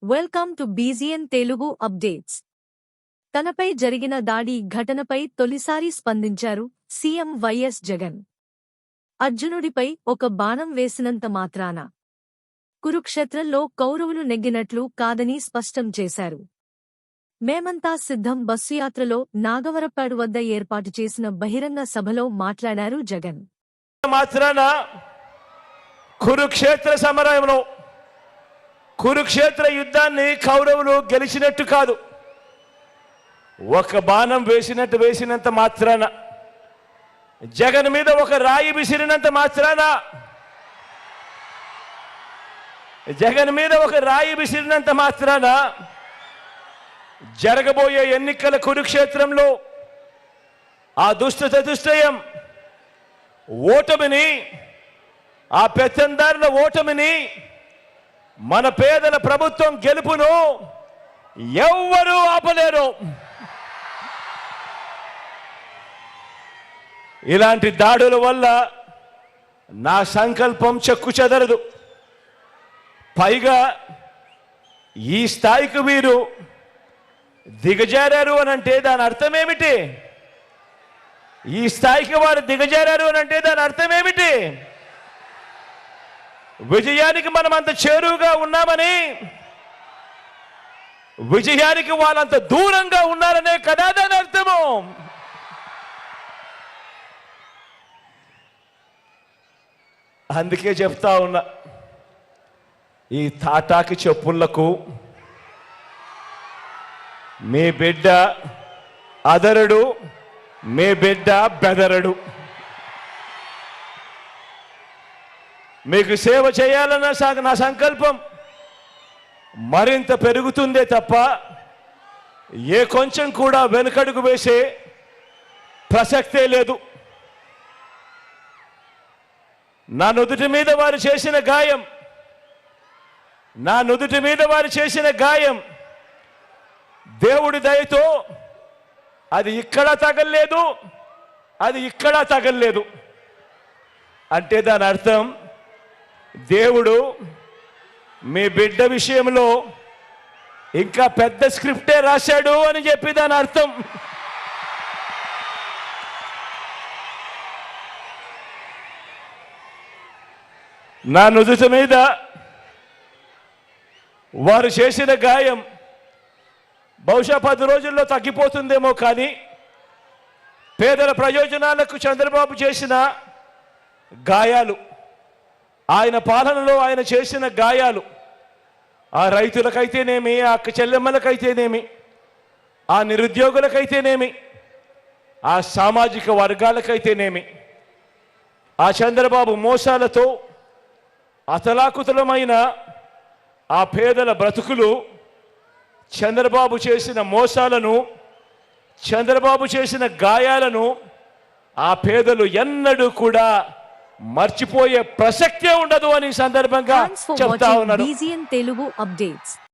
Welcome to బీజీఎన్ Telugu updates. తనపై జరిగిన దాడి ఘటనపై తొలిసారి స్పందించారు సీఎం వైఎస్ జగన్. అర్జునుడిపై ఒక బాణం వేసినంత మాత్రాన కురుక్షేత్రంలో కౌరవులు నెగ్గినట్లు కాదని స్పష్టం చేశారు. మేమంతా సిద్ధం బస్సు యాత్రలో నాగవరపాడు వద్ద ఏర్పాటు చేసిన బహిరంగ సభలో మాట్లాడారు జగన్. కురుక్షేత్ర సమరంలో కురుక్షేత్ర యుద్ధాన్ని కౌరవులు గెలిచినట్టు కాదు, ఒక బాణం వేసినంత మాత్రాన, జగన్ మీద ఒక రాయి విసిరినంత మాత్రాన, జగన్ మీద ఒక రాయి విసిరినంత మాత్రాన జరగబోయే ఎన్నికల కురుక్షేత్రంలో ఆ దుష్ట చతుష్టయం ఓటమిని, ఆ పెత్తందారుల ఓటమిని, మన పేదల ప్రభుత్వం గెలుపును ఎవ్వరూ ఆపలేరు. ఇలాంటి దాడుల వల్ల నా సంకల్పం చెక్కు చెదరదు. పైగా ఈ స్థాయికి వీరు దిగజారారు అనంటే దాని అర్థం ఏమిటి? ఈ స్థాయికి వారు దిగజారారు అనంటే దాని అర్థం ఏమిటి? విజయానికి మనం అంత చేరువుగా ఉన్నామని, విజయానికి వాళ్ళంత దూరంగా ఉన్నారనే కదా దాని అర్థము. అందుకే చెప్తా ఉన్నా, ఈ తాటాకి చెప్పులకు మీ బిడ్డ అదరడు, మీ బిడ్డ బెదరడు. మీకు సేవ చేయాలన్న నా సంకల్పం మరింత పెరుగుతుందే తప్ప ఏ కొంచెం కూడా వెనుకడుగు వేసే ప్రసక్తే లేదు. నా నుదుటి మీద వారు చేసిన గాయం, నా నుదుటి మీద వారు చేసిన గాయం దేవుడి దయతో అది ఇక్కడ తగల్లేదు, అది ఇక్కడ తగల్లేదు. అంటే దాని అర్థం దేవుడు మీ బిడ్డ విషయంలో ఇంకా పెద్ద స్క్రిప్టే రాశాడు అని చెప్పి దాని అర్థం. నా నుదుటి మీద వారు చేసిన గాయం బహుశా 10 రోజుల్లో తగ్గిపోతుందేమో, కానీ పేదల ప్రయోజనాలకు చంద్రబాబు చేసిన గాయాలు, ఆయన పాలనలో ఆయన చేసిన గాయాలు, ఆ రైతులకైతేనేమి, ఆ అక్క చెల్లెమ్మలకైతేనేమి, ఆ నిరుద్యోగులకైతేనేమి, ఆ సామాజిక వర్గాలకైతేనేమి, ఆ చంద్రబాబు మోసాలతో అతలాకుతలమైన ఆ పేదల బ్రతుకులు, చంద్రబాబు చేసిన మోసాలను, చంద్రబాబు చేసిన గాయాలను ఆ పేదలు ఎన్నడూ కూడా మర్చిపోయే ప్రసక్తే ఉండదు అని సందర్భంగా చెప్తా ఉన్నారు. బీజీఎన్ తెలుగు అప్డేట్స్.